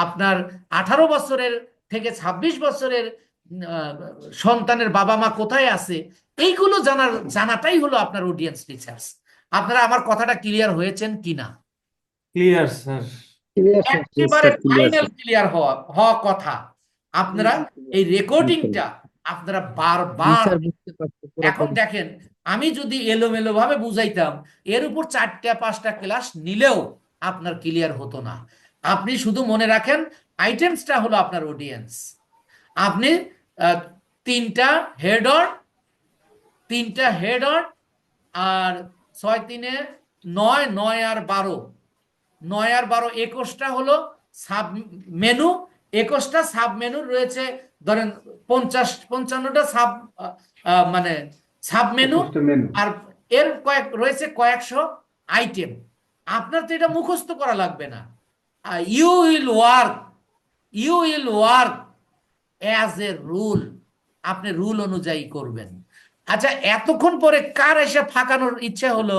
আপনার 18 বছরের থেকে 26 বছরের আহ, সন্তানের বাবা মা কোথায় আছে, এইগুলো জানাটাই হলো আপনার অডিয়েন্স রিসার্চ। আপনারা আমার কথাটা ক্লিয়ার হয়েছেন কিনা? Clear sir. Clear sir. একেবারে Yes, sir, clear, final sir. Clear হওয়া হওয়া কথা। আপনারা এই রেকর্ডিংটা আপনারা জি বারবার, স্যার, বুঝতে পারছি এখন পুরোপুরি। দেখেন, আমি যদি এলোমেলো ভাবে বুঝাইতাম, এর উপর 4টা-5টা ক্লাস নিলেও আপনার ক্লিয়ার হতো না। আপনি শুধু মনে রাখেন, আইটেমসটা হলো আপনার অডিয়েন্স। আপনি আহ, 3টা হেডর, 3টা হেডর, আর 6-3-9, 9 আর 12, 9 আর 12, 21টা হলো সাব মেনু। 21টা সাব মেনু রয়েছে, ধরেন 50-55টা সাব মানে সাব মেনু, 21টা মেনু। আর এর রয়েছে কয়েকশো আইটেম। আপনার তো এটা মুখস্থ করা লাগবে না। You will work you will work as a rule, আপনি রুল অনুযায়ী করবেন। আচ্ছা, এতক্ষণ পরে কার এসে ফাঁকানোর ইচ্ছে হলো?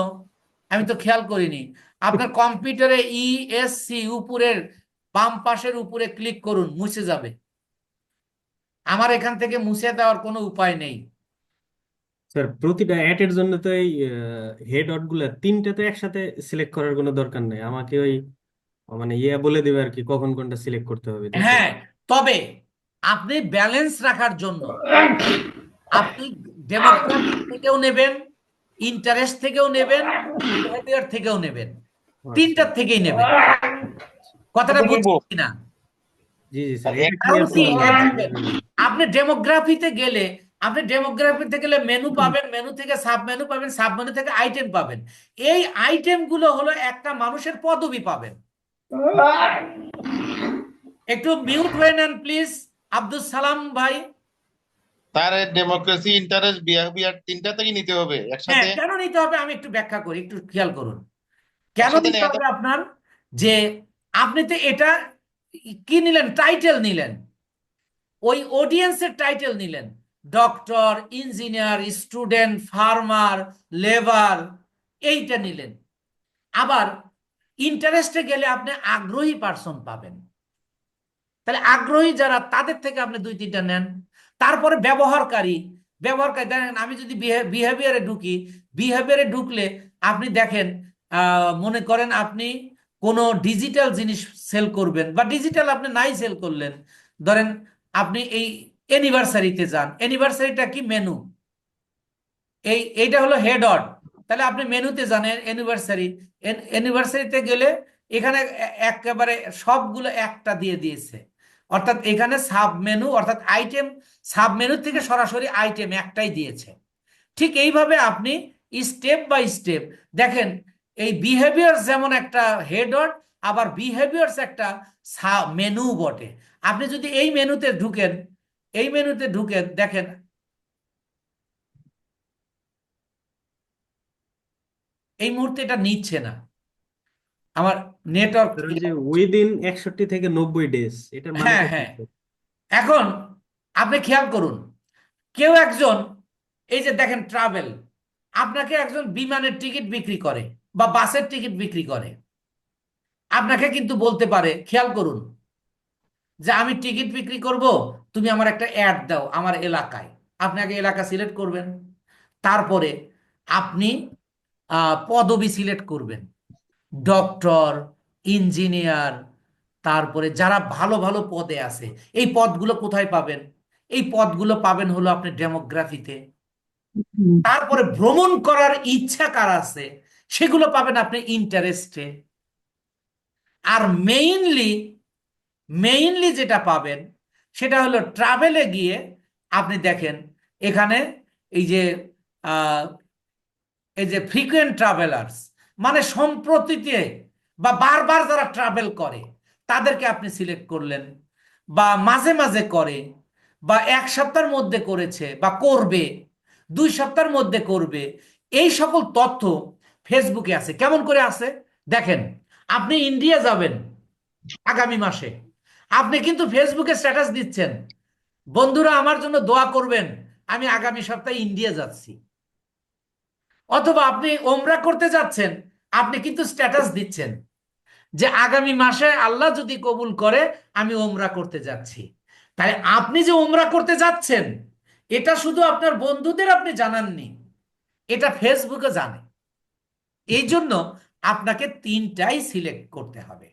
আমি তো খেয়াল করিনি। আপনার কম্পিউটারে ESC উপরের বাম পাশের উপরে ক্লিক করুন, মুছে যাবে। আমার এখান থেকে মুছে দেওয়ার কোনো উপায় নেই। স্যার, প্রতিটা অ্যাড এর জন্য তো এই হেড ডট গুলা 3টে তো একসাথে সিলেক্ট করার কোনো দরকার নেই। আমাকে ওই মানে বলে দেবে আর কি কখন কোনটা সিলেক্ট করতে হবে, তাই তো? হ্যাঁ, তবে আপনি ব্যালেন্স রাখার জন্য আপনি ডেমোক্রেটিক থেকেও নেবেন, ইন্টারেস্ট থেকেও নেবেন, বিহেভিয়ার থেকেও নেবেন, আচ্ছা। 3টার থেকেই নেবেন। কথাটা বুঝছেন কিনা? জি জি স্যার, এটা কারণ ক্লিয়ার কি, করুন। আপনি ডেমোগ্রাফিতে গেলে, মেনু পাবেন, মেনু থেকে সাব মেনু পাবেন, সাব মেনু থেকে আইটেম পাবেন। এই আইটেম গুলো হলো একটা মানুষের পদবি পাবেন। একটু মিউট হয়ে নেন প্লিজ, আব্দুল সালাম ভাই। তার ডেমোক্রেসি, ইন্টারেস্ট, বিহেভিয়ার 3টা থেকে নিতে হবে হ্যাঁ, একসাথে। কেন নিতে হবে আমি একটু ব্যাখ্যা করি, একটু খেয়াল করুন। কেন একসাথে নিতে নেওয়া হবে আপনার, যে আপনি তো এটা কি নিলেন, টাইটেল নিলেন, ওই অডিয়েন্সের টাইটেল নিলেন, doctor, engineer, student, farmer, labour, এইটা নিলেন। আবার ইন্টারেস্টে গেলে আপনি আগ্রহী পার্সন পাবেন। তাহলে আগ্রহী যারা, তাদের থেকে আপনি 2-3টা নেন। তারপরে ব্যবহারকারী দেখেন, আমি যদি বিহেভিয়ারে ঢুকলে আপনি দেখেন, মনে করেন আপনি কোনো ডিজিটাল জিনিস সেল করবেন, বা ডিজিটাল আপনি নাই সেল করলেন, ধরেন আপনি এই অ্যানিভার্সারিতে যান, অ্যানিভার্সারিটা কি মেনু, এইটা হলো হেড অড, তাহলে আপনি মেনুতে যান, অ্যানিভার্সারিতে গেলে এখানে একেবারে সবগুলো একটা দিয়ে দিয়েছে, অর্থাৎ এখানে সাব মেনু অর্থাৎ আইটেম, সাব মেনু থেকে সরাসরি আইটেম একটাই দিয়েছে। ঠিক এইভাবে আপনি স্টেপ বাই স্টেপ দেখেন, এই বিহেভিয়ার যেমন একটা হেড অড, আবার বিহেভিয়ার্স একটা মেনু বটে। আপনি যদি এই মেনুতে ঢুকেন দেখেন, এই মুহূর্তে এটা নিচ্ছে না। আমার নেটওয়ার্ক, ধরেন যে উইদিন 61 থেকে 90 ডেজ, এটার হ্যাঁ মানেটা কি? হ্যাঁ, এখন আপনি খেয়াল করুন, কেউ একজন, এই যে দেখেন ট্রাভেল, আপনাকে একজন বিমানের টিকিট বিক্রি করে বা বাসের টিকিট বিক্রি করে, আপনাকে কিন্তু বলতে পারে, খেয়াল করুন, যে আমি টিকিট বিক্রি করব, তুমি আমার একটা অ্যাড দাও আমার এলাকায়। আপনি আগে এলাকা সিলেক্ট করবেন, তারপরে আপনি পদবি সিলেক্ট করবেন, ডক্টর, ইঞ্জিনিয়ার, তারপরে যারা ভালো ভালো পদে আছে। এই পদগুলো কোথায় পাবেন? এই পদগুলো পাবেন হলো আপনি ডেমোগ্রাফিতে। তারপরে ভ্রমণ করার ইচ্ছা কার আছে, সেগুলো পাবেন আপনি ইন্টারেস্টে। আর মেইনলি যেটা পাবেন সেটা হলো ট্রাভেলে গিয়ে আপনি দেখেন এখানে এই যে আহ, এই যে ফ্রিকোয়েন্ট ট্রাভেলার্স, মানে সম্প্রতিতে বা বারবার যারা ট্রাভেল করে তাদেরকে আপনি সিলেক্ট করলেন, বা মাঝে মাঝে করে, বা এক সপ্তাহের মধ্যে করেছে বা করবে, 2 সপ্তাহের মধ্যে করবে। এই সকল তথ্য ফেসবুকে আছে। কেমন করে আছে দেখেন, আপনি ইন্ডিয়া যাবেন আগামী মাসে, আপনি কিন্তু ফেসবুকে স্ট্যাটাস দিচ্ছেন, বন্ধুরা আমার জন্য দোয়া করবেন, আমি আগামী সপ্তাহে ইন্ডিয়া যাচ্ছি। অথবা আপনি ওমরা করতে যাচ্ছেন, আপনি কিন্তু স্ট্যাটাস দিচ্ছেন যে আগামী মাসে আল্লাহ যদি কবুল করে আমি ওমরা করতে যাচ্ছি। তাই আপনি যে ওমরা করতে যাচ্ছেন, এটা শুধু আপনার বন্ধুদের আপনি জানাননি, এটা ফেসবুকে জানে। এই জন্য আপনাকে তিনটাই সিলেক্ট করতে হবে।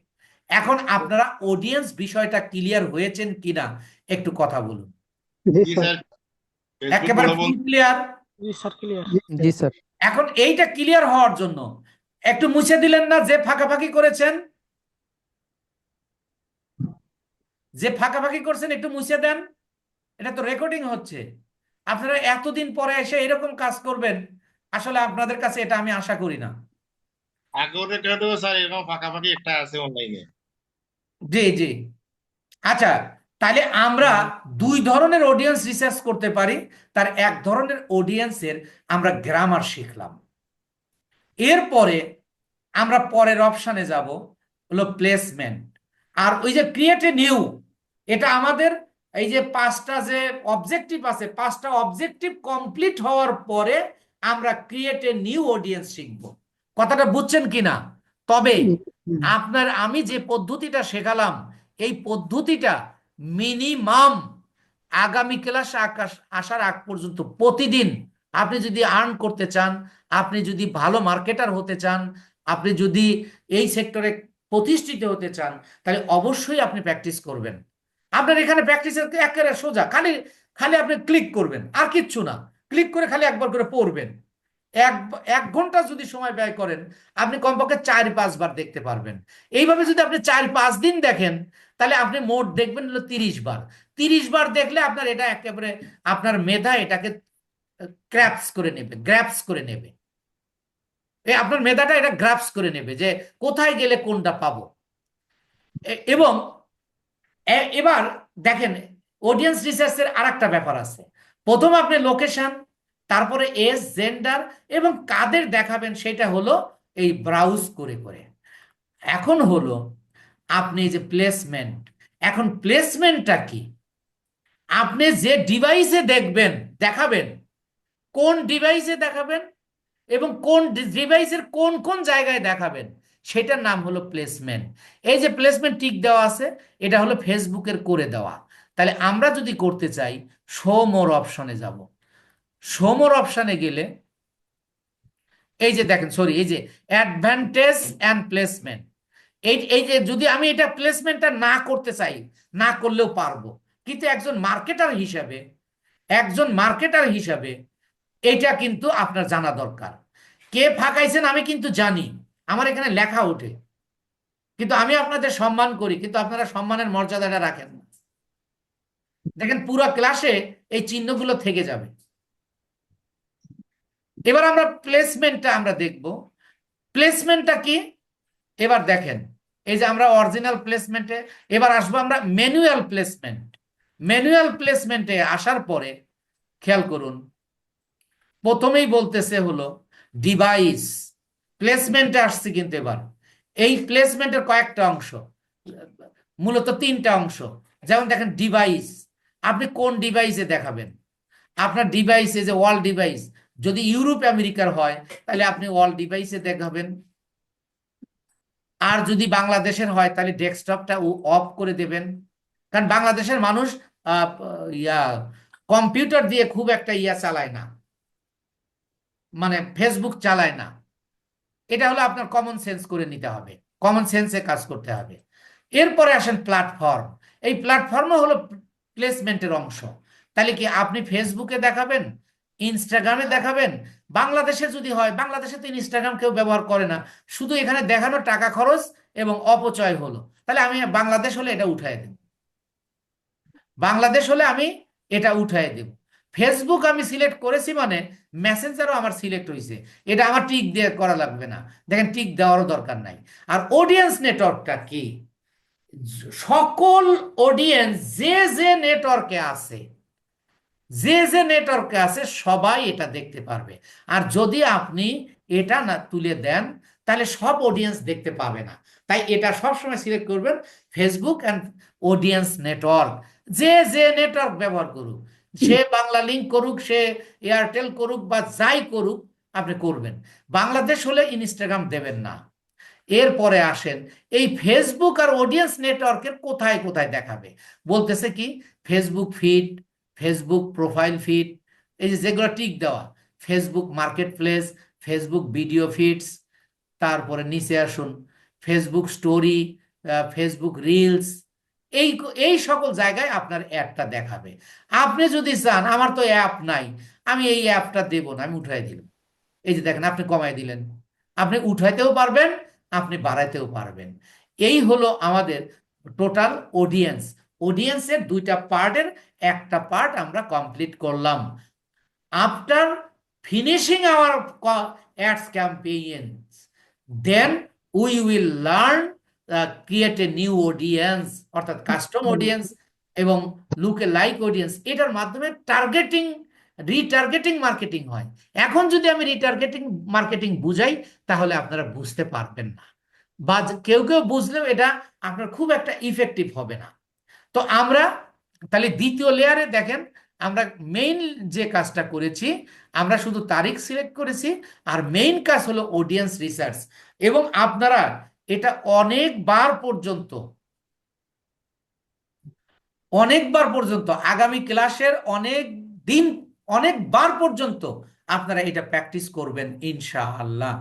এখন আপনারা অডিয়েন্স বিষয়টা ক্লিয়ার হয়েছেন কিনা একটু কথা বলুন। জি জি স্যার। স্যার, ফেসবুক একেবারে বলে ফুল ক্লিয়ার? জি স্যার ক্লিয়ার। জি স্যার। এখন এইটা ক্লিয়ার হওয়ার জন্য একটু মুছে দিলেন না যে ফাঁকাফাঁকি করেছেন, যে ফাঁকাফাঁকি করছেন একটু মুছে দেন। এটা তো রেকর্ডিং হচ্ছে। আপনারা এতদিন পরে এসে এরকম কাজ করবেন, আসলে আপনাদের কাছে এটা আমি আশা করি না। আগেও রেখে দেবো স্যার, এরকম ফাঁকাফাঁকি একটা আছে অনলাইনে। জি জি। আচ্ছা, তাহলে আমরা দুই ধরনের অডিয়েন্স রিসার্চ করতে পারি। তার এক ধরনের অডিয়েন্সের আমরা গ্রামার শিখলাম। এরপরে আমরা পরের অপশানে যাব, হলো প্লেসমেন্ট। আর ওই যে ক্রিয়েট এ নিউ, এটা আমাদের এই যে 5টা যে অবজেক্টিভ আছে, 5টা অবজেক্টিভ কমপ্লিট হওয়ার পরে আমরা ক্রিয়েট এ নিউ অডিয়েন্স শিখব। কথাটা বুঝছেন কিনা? তবে আপনার আমি যে পদ্ধতিটা শেখালাম, এই পদ্ধতিটা মিনিমাম আগামী ক্লাসে আসার আগ পর্যন্ত প্রতিদিন আপনি যদি আর্ন করতে চান, আপনি যদি ভালো মার্কেটার হতে চান, আপনি যদি এই সেক্টরে প্রতিষ্ঠিত হতে চান, তাহলে অবশ্যই আপনি প্র্যাকটিস করবেন। আপনার এখানে প্র্যাকটিসের একেবারে সোজা, খালি খালি আপনি ক্লিক করবেন, আর কিচ্ছু না। ক্লিক করে খালি একবার করে পড়বেন। এক এক ঘন্টা যদি সময় ব্যয় করেন, আপনি কমপক্ষে 4-5 বার দেখতে পারবেন। এইভাবে যদি আপনি 4-5 দিন দেখেন, তাহলে আপনি মোট দেখবেন হলো 30 বার। 30 বার দেখলে আপনার এটা একেবারে, আপনার মেধা এটাকে গ্র্যাপস করে নেবে। আপনার মেধাটা এটা গ্রাফস করে নেবে যে কোথায় গেলে কোনটা পাবো। এবং এবার দেখেন, অডিয়েন্স রিসার্চের আর একটা ব্যাপার আছে। প্রথম আপনি লোকেশন, তারপরে এজ, জেন্ডার এবং কাদের দেখাবেন সেটা হলো এই ব্রাউজ করে করে। এখন হলো আপনি যে প্লেসমেন্ট, এখন প্লেসমেন্টটা কি? আপনি যে ডিভাইসে দেখবেন, দেখাবেন, কোন ডিভাইসে দেখাবেন এবং কোন ডিভাইসের কোন কোন জায়গায় দেখাবেন, সেটার নাম হলো প্লেসমেন্ট। এই যে প্লেসমেন্ট টিক দেওয়া আছে, এটা হলো ফেসবুকের করে দেওয়া। তাহলে আমরা যদি করতে চাই, শো মোর অপশনে যাব। শো মোর অপশনে গেলে এই যে দেখেন, সরি, এই যে অ্যাডভান্টেজ অ্যান্ড প্লেসমেন্ট, এই যে যদি আমি এটা প্লেসমেন্টটা না করতে চাই, না করলেও পারবো, কিন্তু একজন মার্কেটার হিসাবে এটা কিন্তু আপনার জানা দরকার। কে ফাঁকাইছেন আমি কিন্তু জানি, আমার এখানে লেখা ওঠে, কিন্তু আমি আপনাদের সম্মান করি, কিন্তু আপনারা সম্মানের মর্যাদাটা রাখেন না। দেখেন পুরো ক্লাসে এই চিহ্নগুলো থেকে যাবে। এবার আমরা প্লেসমেন্টটা আমরা দেখব। প্লেসমেন্টটা কি এবার দেখেন, এই যে আমরা অরিজিনাল প্লেসমেন্টে এবার আসবো, আমরা ম্যানুয়াল প্লেসমেন্টে আসার পরে খেয়াল করুন, প্রথমেই বলতেছে হলো ডিভাইস, প্লেসমেন্টে আসছে কিন্তু এবার এই প্লেসমেন্টের কয়েকটা অংশ, মূলত তিনটা অংশ। যেমন দেখেন ডিভাইস, আপনি কোন ডিভাইসে দেখাবেন। আপনার ডিভাইসে যে ওয়াল ডিভাইস যদি ইউরোপ আমেরিকার হয় তাহলে আপনি ওয়াল ডিভাইসে দেখাবেন, আর যদি বাংলাদেশের হয় তাহলে ডেস্কটপটা অফ করে দেবেন। কারণ বাংলাদেশের মানুষ আহ, ইয়া কম্পিউটার দিয়ে খুব একটা চালায় না, মানে ফেসবুক চালায় না। এটা হলো আপনার কমন সেন্স করে নিতে হবে, কমন সেন্সে কাজ করতে হবে। এরপরে আসেন প্ল্যাটফর্ম। এই প্ল্যাটফর্মও হলো প্লেসমেন্টের অংশ। তাহলে কি আপনি ফেসবুকে দেখাবেন, ইনস্টাগ্রামে দেখাবেন? বাংলাদেশে যদি হয়, বাংলাদেশে তো ইনস্টাগ্রাম কেউ ব্যবহার করে না, শুধু এখানে দেখানো টাকা খরচ এবং অপচয় হলো। তাহলে আমি বাংলাদেশ হলে এটা উঠাই দেব, বাংলাদেশ হলে আমি এটা উঠাই দেব। ফেসবুক আমি সিলেক্ট করেছি মানে মেসেঞ্জারও আমার সিলেক্ট হয়েছে, এটা আমার টিক দিয়ে করা লাগবে না, দেখেন টিক দেওয়ারও দরকার নাই। আর অডিয়েন্স নেটওয়ার্কটা কি? সকল অডিয়েন্স যে যে নেটওয়ার্কে আছে, যে যে নেটওয়ার্কে আছে সবাই এটা দেখতে পারবে। আর যদি আপনি এটা না তুলে দেন তাহলে সব অডিয়েন্স দেখতে পাবে না। তাই এটা সবসময় সিলেক্ট করবেন ফেসবুক অ্যান্ড অডিয়েন্স নেটওয়ার্ক। যে যে নেটওয়ার্ক ব্যবহার করুক, সে বাংলা লিংক করুক, সে এয়ারটেল করুক বা যাই করুক, আপনি করবেন। বাংলাদেশ হলে ইনস্টাগ্রাম দেবেন না। এরপরে আসেন এই ফেসবুক আর অডিয়েন্স নেটওয়ার্কের কোথায় কোথায় দেখাবে। বলতেছে কি Facebook feed, Facebook profile feed, এই যে যেগুলো টিক দেওয়া, Facebook market place, Facebook video feeds, তারপরে নিচে আসুন ফেসবুক স্টোরি, ফেসবুক রিলস, এই এই সকল জায়গায় আপনার অ্যাডটা দেখাবে। আপনি যদি চান আমার তো অ্যাপ নাই, আমি এই অ্যাপটা দেব না, আমি উঠাই দিলাম, এই যে দেখেন আপনি কমাই দিলেন। আপনি উঠাইতেও পারবেন, আপনি বাড়াইতেও পারবেন। এই হলো আমাদের টোটাল অডিয়েন্স। অডিয়েন্সের দুইটা পার্টের একটা পার্ট আমরা কমপ্লিট করলাম। After finishing our ads campaigns, then we will learn create a new audience, অর্থাৎ কাস্টম অডিয়েন্স এবং লুকে লাইক অডিয়েন্স। এটার মাধ্যমে টার্গেটিং, রিটার্গেটিং মার্কেটিং হয়। এখন যদি আমি রিটার্গেটিং মার্কেটিং বুঝাই তাহলে আপনারা বুঝতে পারবেন না, বা কেউ কেউ বুঝলেও এটা আপনার খুব একটা ইফেক্টিভ হবে না। তো আমরা তাহলে দ্বিতীয় লেয়ারে দেখেন আমরা মেইন যে কাজটা করেছি, আমরা শুধু তারিখ সিলেক্ট করেছি, আর মেইন কাজ হলো অডিয়েন্স রিসার্চ। এবং আপনারা এটা অনেকবার পর্যন্ত আগামী ক্লাসের অনেক দিন, অনেকবার পর্যন্ত আপনারা এটা প্র্যাকটিস করবেন ইনশাআল্লাহ।